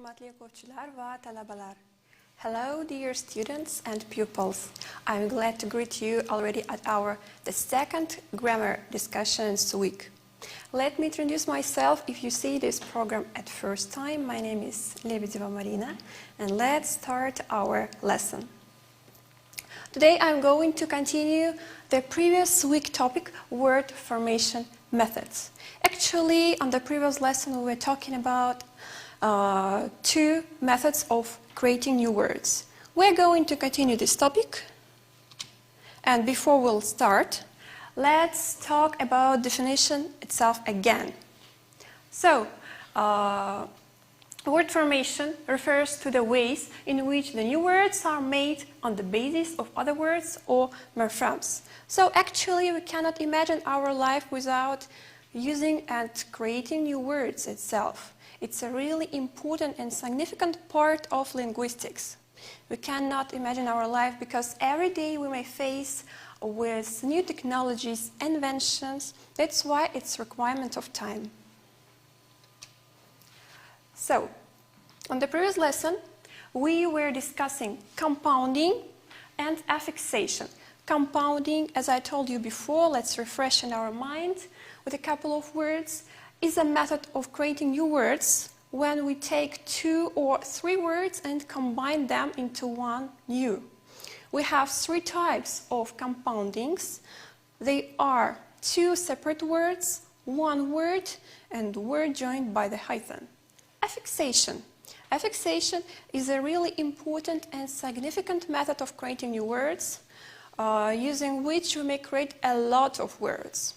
Hurmatli o'quvchilar va talabalar. Hello dear students and pupils. I'm glad to greet you already at the second grammar discussions week. Let me introduce myself if you see this program at first time. My name is Lebedeva Marina and let's start our lesson. Today I'm going to continue the previous week topic, word formation methods. Actually, on the previous lesson we were talking about two methods of creating new words. We're going to continue this topic, and before we'll start, let's talk about definition itself again. So, word formation refers to the ways in which the new words are made on the basis of other words or morphemes. So actually we cannot imagine our life without using and creating new words itself. It's a really important and significant part of linguistics. We cannot imagine our life because every day we may face with new technologies, inventions. That's why it's a requirement of time. So, on the previous lesson, we were discussing compounding and affixation. Compounding, as I told you before, let's refresh in our mind with a couple of words, is a method of creating new words when we take two or three words and combine them into one new. We have three types of compoundings. They are two separate words, one word, and word joined by the hyphen. Affixation. Affixation is a really important and significant method of creating new words, using which we may create a lot of words.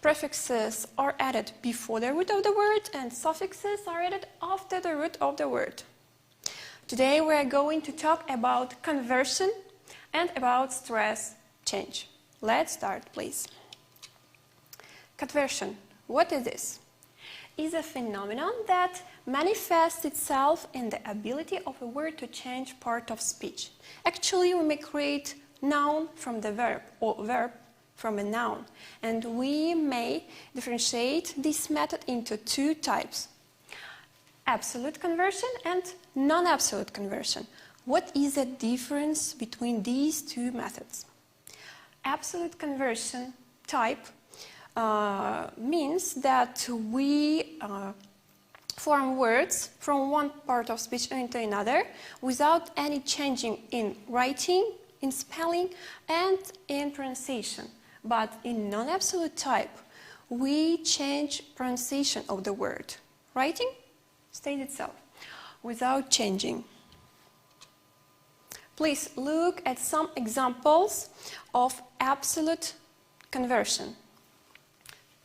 Prefixes are added before the root of the word and suffixes are added after the root of the word. Today we are going to talk about conversion and about stress change. Let's start, please. Conversion. What is this? Is a phenomenon that manifests itself in the ability of a word to change part of speech. Actually, we may create noun from the verb or verb from a noun, and we may differentiate this method into two types: absolute conversion and non-absolute conversion. What is the difference between these two methods? Absolute conversion type means that we form words from one part of speech into another without any changing in writing, in spelling, and in pronunciation. But in non-absolute type, we change pronunciation of the word. Writing stays itself without changing. Please look at some examples of absolute conversion.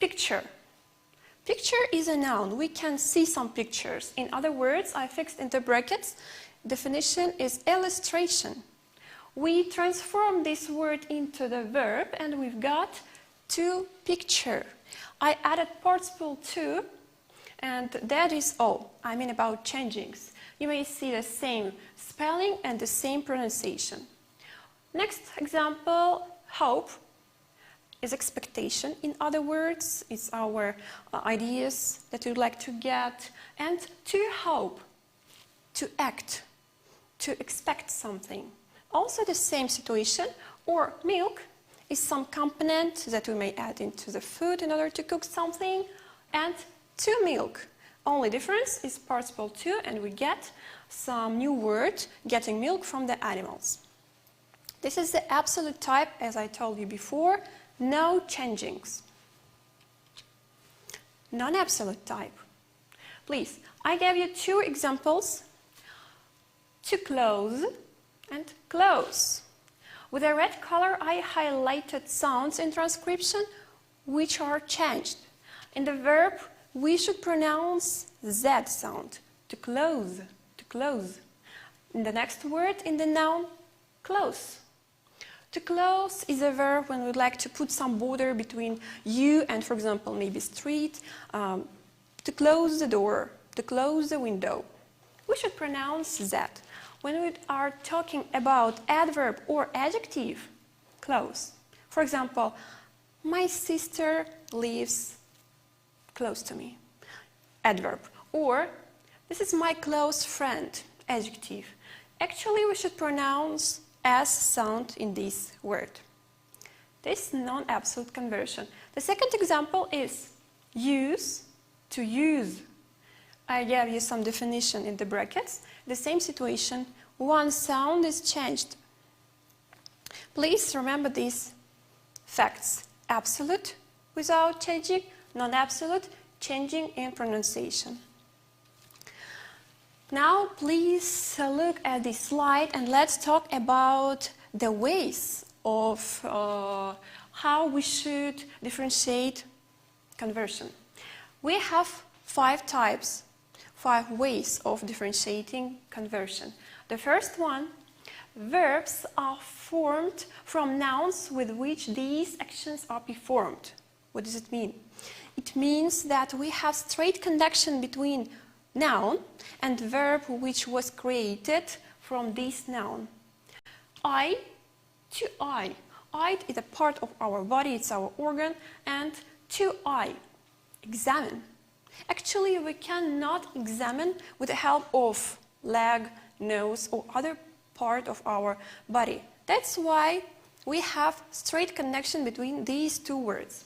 Picture. Picture is a noun. We can see some pictures. In other words, I fixed into brackets. Definition is illustration. We transform this word into the verb and we've got to picture. I added participle to, and that is all. I mean about changings. You may see the same spelling and the same pronunciation. Next example, hope is expectation. In other words, it's our ideas that we'd like to get. And to hope, to act, to expect something. Also the same situation, or milk is some component that we may add into the food in order to cook something, and to milk. Only difference is participle to, and we get some new word, getting milk from the animals. This is the absolute type, as I told you before, no changings. Non-absolute type. Please, I gave you two examples. To close and close. With a red color, I highlighted sounds in transcription which are changed. In the verb, we should pronounce Z sound. To close, to close. In the next word, in the noun, close. To close is a verb when we'd like to put some border between you and, for example, maybe street. To close the door, to close the window. We should pronounce that. When we are talking about adverb or adjective, close. For example, my sister lives close to me. Adverb. Or This is my close friend, adjective. Actually, we should pronounce S sound in this word. This non-absolute conversion. The second example is use, to use. I gave you some definition in the brackets. The same situation, one sound is changed. Please remember these facts. Absolute without changing, non-absolute changing in pronunciation. Now please look at this slide and let's talk about the ways of how we should differentiate conversion. We have 5 types, 5 ways of differentiating conversion. The first one, verbs are formed from nouns with which these actions are performed. What does it mean? It means that we have straight connection between noun and verb which was created from this noun. I to I. I is a part of our body, it's our organ, and to I, examine. Actually, we cannot examine with the help of leg, nose, or other part of our body. That's why we have straight connection between these 2 words.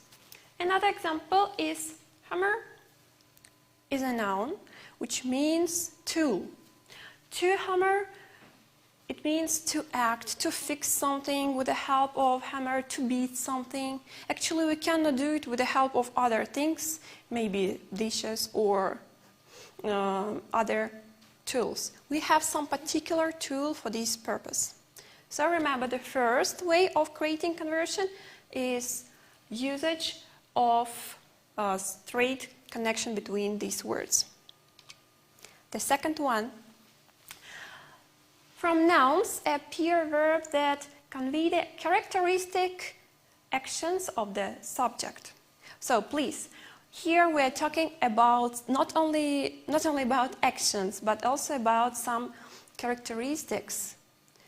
Another example is hammer is a noun which means tool. To hammer, it means to act, to fix something with the help of hammer, to beat something. Actually, we cannot do it with the help of other things, maybe dishes or other tools. We have some particular tool for this purpose. So remember, the first way of creating conversion is usage of straight connection between these words. The second one, from nouns appear verbs that convey the characteristic actions of the subject. So please, here we are talking about not only about actions, but also about some characteristics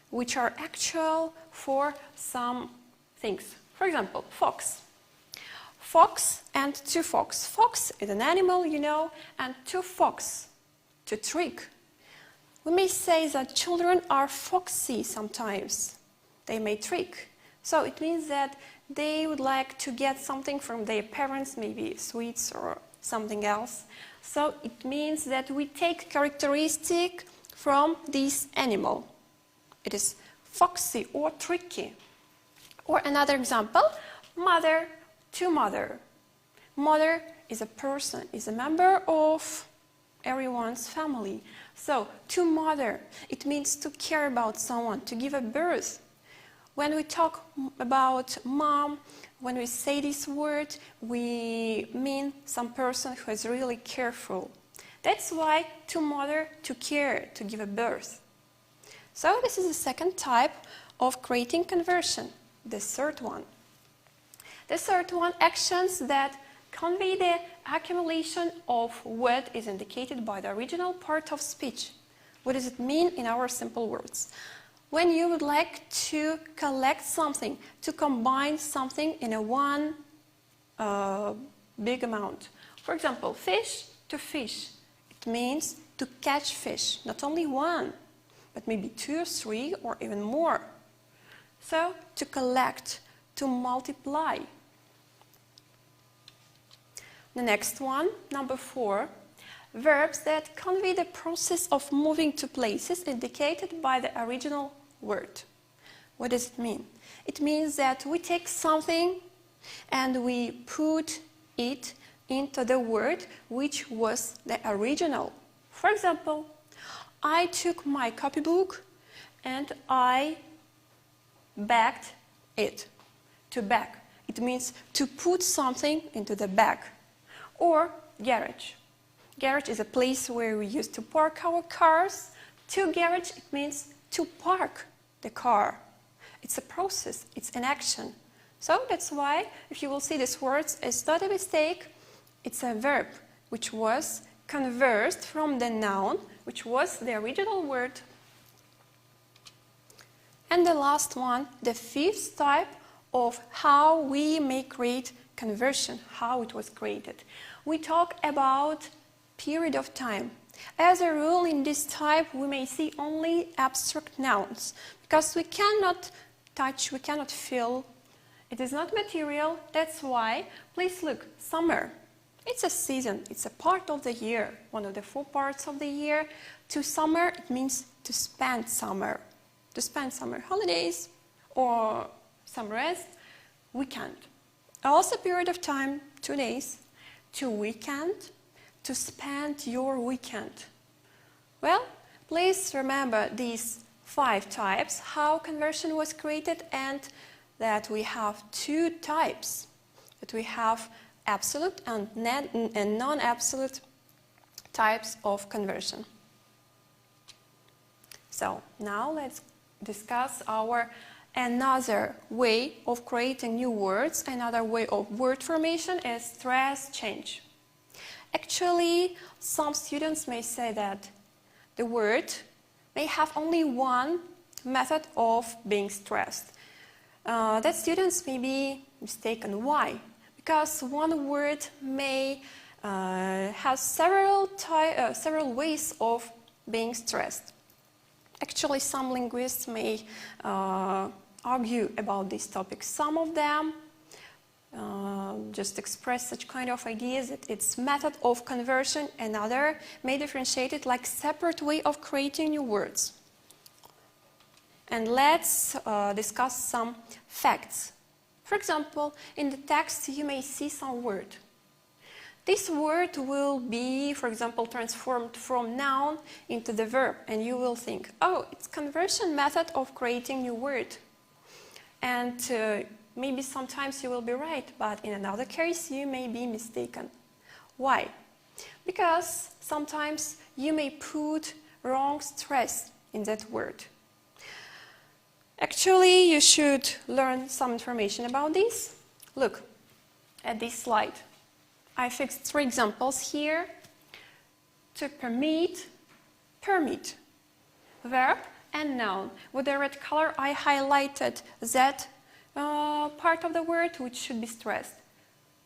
which are actual for some things. For example, fox. Fox and to fox. Fox is an animal, you know, and to fox, to trick. We may say that children are foxy sometimes. They may trick. So it means that they would like to get something from their parents, maybe sweets or something else. So it means that we take characteristic from this animal. It is foxy or tricky. Or another example, mother to mother. Mother is a person, is a member of everyone's family. So, to mother, it means to care about someone, to give a birth. When we talk about mom, when we say this word, we mean some person who is really careful. That's why to mother, to care, to give a birth. So this is the second type of creating conversion. The third one. The third one, actions that convey the accumulation of what is indicated by the original part of speech. What does it mean in our simple words? When you would like to collect something, to combine something in a one big amount. For example, fish to fish. It means to catch fish, not only one, but maybe 2 or 3 or even more. So, to collect, to multiply. The next one, number 4, verbs that convey the process of moving to places indicated by the original word. What does it mean? It means that we take something and we put it into the word which was the original. For example, I took my copybook and I bagged it. To bag. It means to put something into the bag. Or garage. Garage is a place where we used to park our cars. To garage, it means to park the car. It's a process, it's an action. So that's why, if you will see these words, it's not a mistake. It's a verb which was converted from the noun, which was the original word. And the last one, the 5th type of how we may create conversion, how it was created. We talk about period of time. As a rule, in this type, we may see only abstract nouns because we cannot touch, we cannot feel. It is not material. That's why, please look, summer. It's a season. It's a part of the year, one of the 4 parts of the year. To summer, it means to spend summer. To spend summer holidays or some rest, weekend. Also period of time, 2 days. To weekend, to spend your weekend. Well, please remember these 5 types, how conversion was created, and that we have 2 types. That we have absolute and non-absolute types of conversion. So now let's discuss another way of creating new words. Another way of word formation is stress change. Actually, some students may say that the word may have only one method of being stressed. That students may be mistaken. Why? Because one word may have several ways of being stressed. Actually, some linguists may argue about this topic. Some of them just express such kind of ideas that it's method of conversion. Another may differentiate it like separate way of creating new words. And let's discuss some facts. For example, in the text you may see some word. This word will be, for example, transformed from noun into the verb, and you will think, oh, it's conversion method of creating new word. And maybe sometimes you will be right, but in another case you may be mistaken. Why? Because sometimes you may put wrong stress in that word. Actually, you should learn some information about this. Look at this slide. I fixed 3 examples here. To permit, permit, verb and noun. With the red color, I highlighted that part of the word which should be stressed.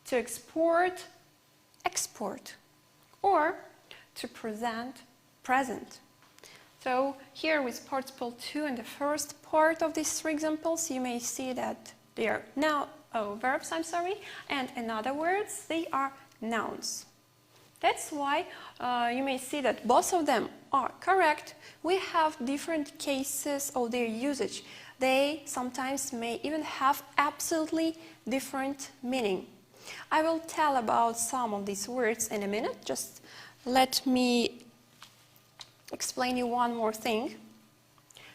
To export, export, or to present, present. So here with participle 2 in the first part of these 3 examples, you may see that they are now verbs, and in other words, they are nouns. That's why you may see that both of them are correct. We have different cases of their usage. They sometimes may even have absolutely different meaning. I will tell about some of these words in a minute. Just let me explain you one more thing.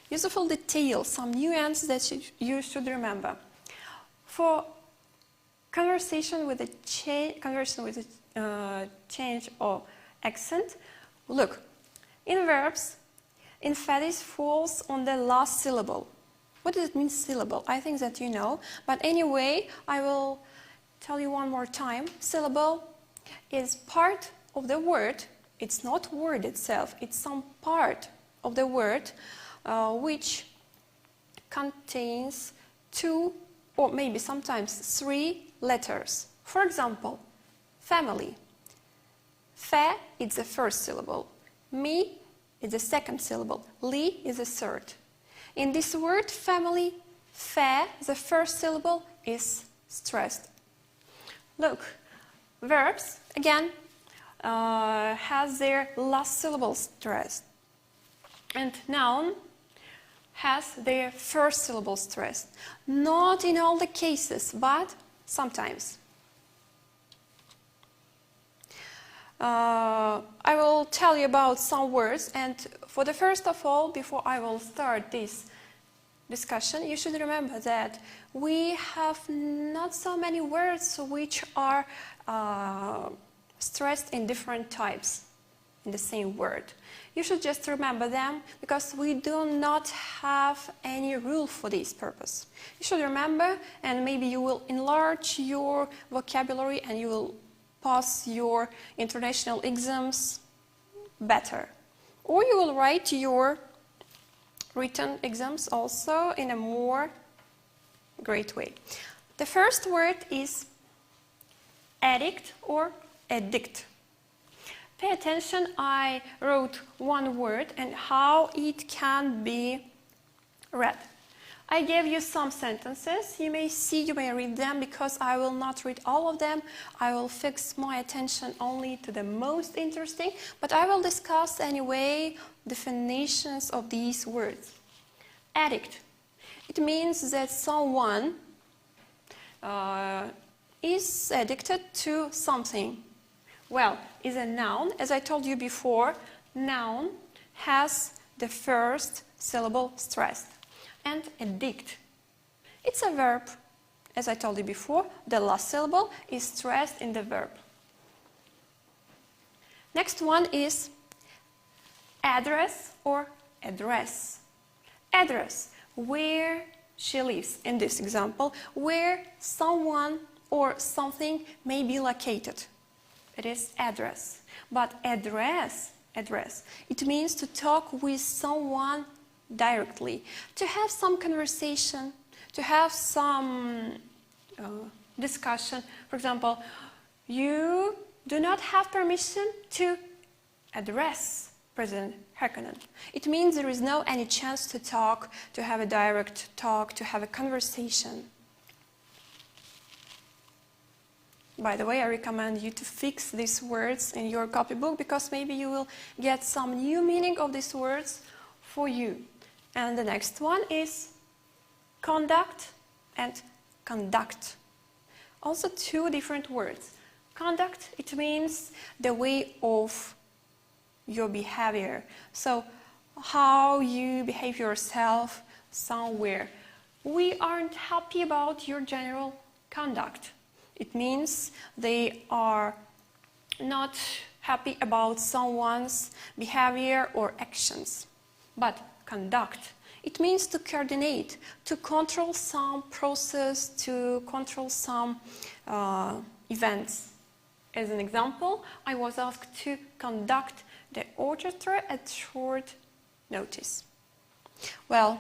Useful detail, some nuance that you should remember. For conversion with a change of accent, look, in verbs, emphasis falls on the last syllable. What does it mean, syllable? I think that you know, but anyway, I will tell you one more time. Syllable is part of the word. It's not word itself, it's some part of the word which contains 2 or maybe sometimes 3 letters. For example, family. Fe is the first syllable. Mi is the second syllable. Li is the third. In this word, family, fe, the first syllable, is stressed. Look, verbs, again, has their last syllable stressed. And noun has their first syllable stressed. Not in all the cases, but sometimes. I will tell you about some words, and for the first of all, before I will start this discussion, you should remember that we have not so many words which are stressed in different types in the same word. You should just remember them because we do not have any rule for this purpose. You should remember, and maybe you will enlarge your vocabulary and you will pass your international exams better. Or you will write your written exams also in a more great way. The first word is addict or addict. Pay attention, I wrote one word and how it can be read. I gave you some sentences. You may see, you may read them because I will not read all of them. I will fix my attention only to the most interesting, but I will discuss anyway definitions of these words. Addict. It means that someone is addicted to something. Well, is a noun. As I told you before, noun has the first syllable stressed. And addict. It's a verb. As I told you before, the last syllable is stressed in the verb. Next one is address or address. Address, where she lives, in this example, where someone or something may be located. It is address. But address, it means to talk with someone directly, to have some conversation, to have some discussion. For example, you do not have permission to address President Harkonnen. It means there is no any chance to talk, to have a direct talk, to have a conversation. By the way, I recommend you to fix these words in your copybook because maybe you will get some new meaning of these words for you. And the next one is conduct and conduct. Also two different words. Conduct, it means the way of your behavior. So how you behave yourself somewhere. We aren't happy about your general conduct. It means they are not happy about someone's behavior or actions. But conduct, it means to coordinate, to control some process, to control some events. As an example, I was asked to conduct the orchestra at short notice. Well,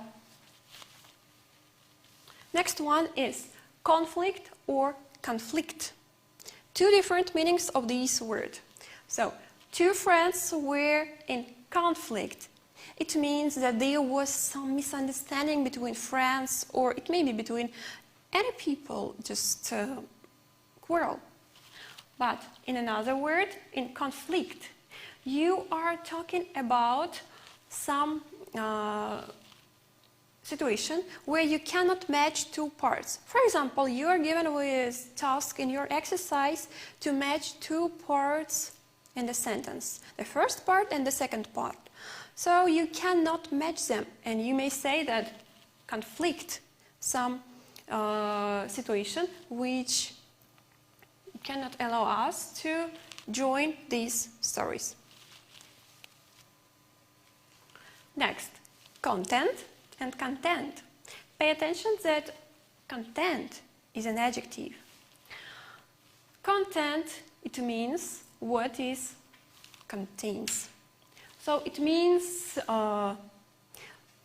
next one is conflict or conflict. Two different meanings of this word. So, two friends were in conflict. It means that there was some misunderstanding between friends, or it may be between any people, just quarrel. But in another word, in conflict, you are talking about some situation where you cannot match two parts. For example, you are given with task in your exercise to match two parts in the sentence, the first part and the second part. So you cannot match them, and you may say that conflict some situation which cannot allow us to join these stories. Next, content and content. Pay attention that content is an adjective. Content, it means what is contains. So it means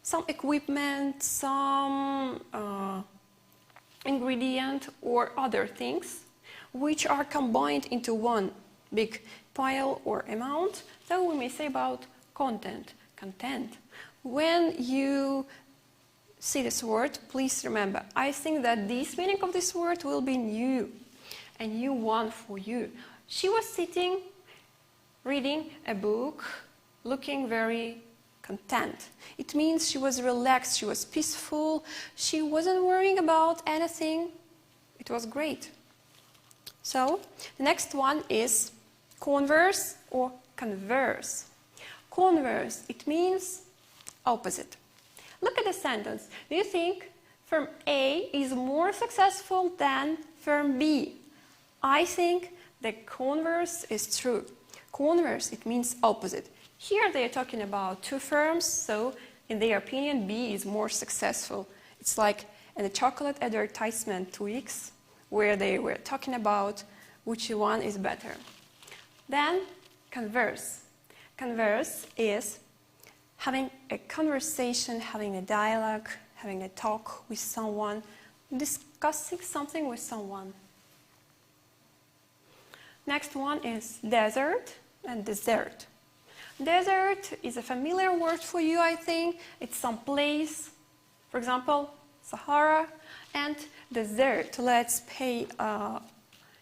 some equipment, some ingredient or other things which are combined into one big pile or amount. So we may say about content, content. When you see this word, please remember, I think that this meaning of this word will be new, a new one for you. She was sitting, reading a book, looking very content. It means she was relaxed, she was peaceful, she wasn't worrying about anything. It was great. So, the next one is converse or converse. Converse, it means opposite. Look at the sentence. Do you think firm A is more successful than firm B? I think the converse is true. Converse, it means opposite. Here they are talking about two firms, so in their opinion, B is more successful. It's like in the chocolate advertisement 2 weeks, where they were talking about which one is better. Then, converse. Converse is having a conversation, having a dialogue, having a talk with someone, discussing something with someone. Next one is desert and desert. Desert is a familiar word for you, I think. It's some place, for example, Sahara, and desert. Let's pay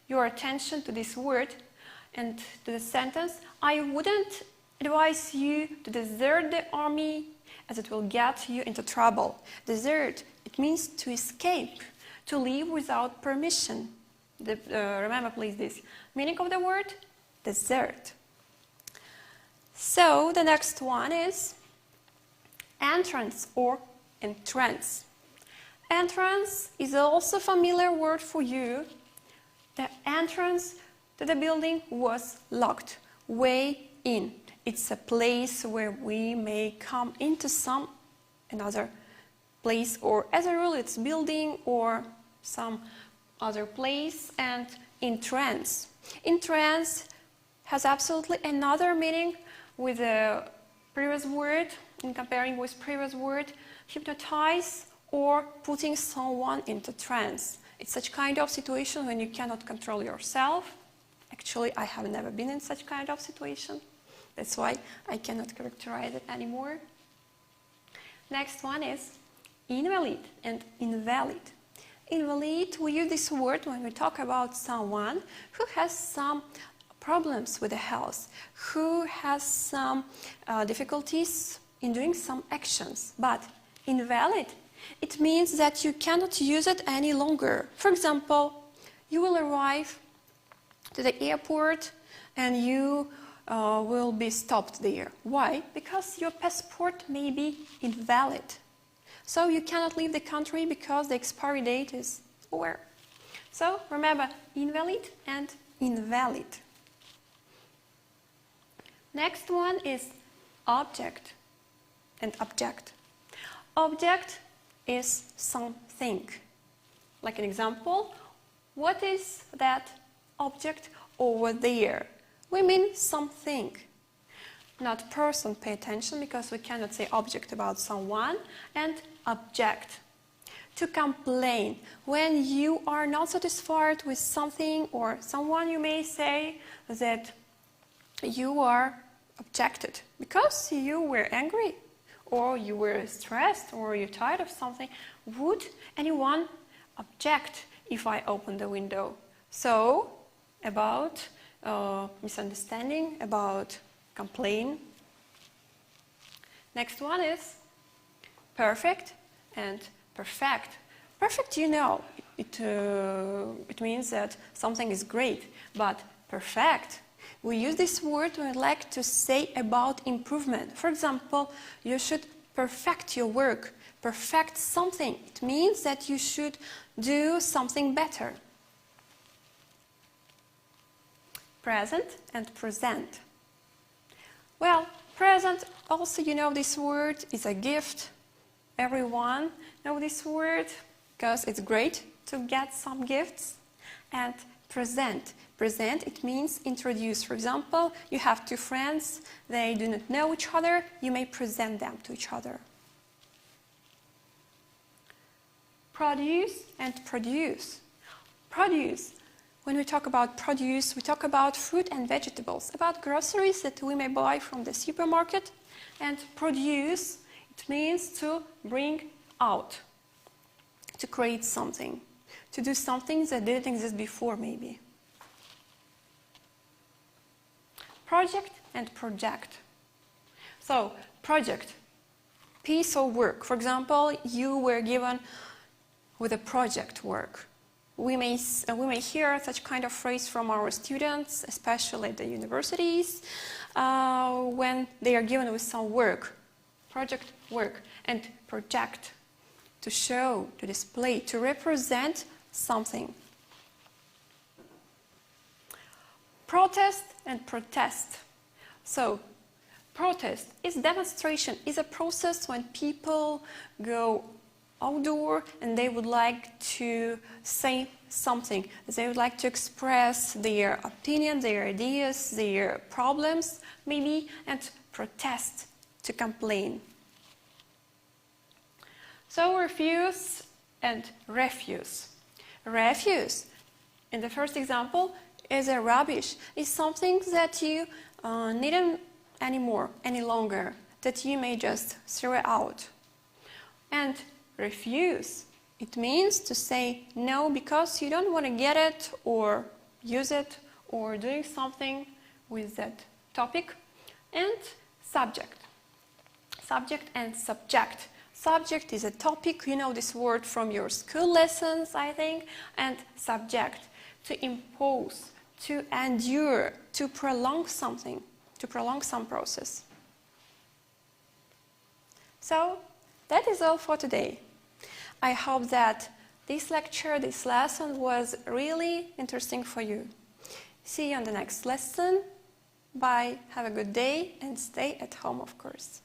your attention to this word and to the sentence. I wouldn't advise you to desert the army as it will get you into trouble. Desert, it means to escape, to leave without permission. Remember please this meaning of the word, desert. So the next one is entrance or entrance. Entrance is also a familiar word for you. The entrance to the building was locked. Way in. It's a place where we may come into another place, or as a rule it's building or some other place. And entrance. Entrance has absolutely another meaning with the previous word, in comparing with previous word, hypnotize or putting someone into trance. It's such kind of situation when you cannot control yourself. Actually, I have never been in such kind of situation. That's why I cannot characterize it anymore. Next one is invalid and invalid. Invalid, we use this word when we talk about someone who has some problems with the health, who has some difficulties in doing some actions. But invalid, it means that you cannot use it any longer. For example, you will arrive to the airport and you will be stopped there. Why? Because your passport may be invalid. So you cannot leave the country because the expiry date is over. So remember, invalid and invalid. Next one is object and object. Object is something. Like an example, what is that object over there? We mean something, not person. Pay attention because we cannot say object about someone. And object. To complain. When you are not satisfied with something or someone, you may say that you are objected because you were angry or you were stressed or you're tired of something. Would anyone object if I open the window? So, about misunderstanding, about complaint. Next one is perfect and perfect. Perfect, you know, it means that something is great, but perfect, we use this word when we like to say about improvement. For example, you should perfect your work, perfect something. It means that you should do something better. Present and present. Well, present, also you know this word is a gift. Everyone know this word because it's great to get some gifts. And present. Present, it means introduce. For example, you have two friends, they do not know each other, you may present them to each other. Produce and produce. Produce. When we talk about produce, we talk about fruit and vegetables, about groceries that we may buy from the supermarket. And produce, it means to bring out, to create something, to do something that didn't exist before maybe. Project and project. So, project, piece of work. For example, you were given with a project work. We may hear such kind of phrase from our students, especially at the universities, when they are given with some work. Project work and project, to show, to display, to represent something. Protest and protest. So, protest is demonstration, is a process when people go outdoor and they would like to say something. They would like to express their opinion, their ideas, their problems, maybe, and protest, to complain. So, refuse and refuse. Refuse, in the first example, is a rubbish. It's something that you need any longer, that you may just throw it out. And refuse, it means to say no because you don't want to get it or use it or doing something with that topic. And subject. Subject and subject. Subject is a topic, you know this word from your school lessons, I think. And subject, to impose, to endure, to prolong something, to prolong some process. So, that is all for today. I hope that this lecture, this lesson was really interesting for you. See you on the next lesson. Bye, have a good day and stay at home, of course.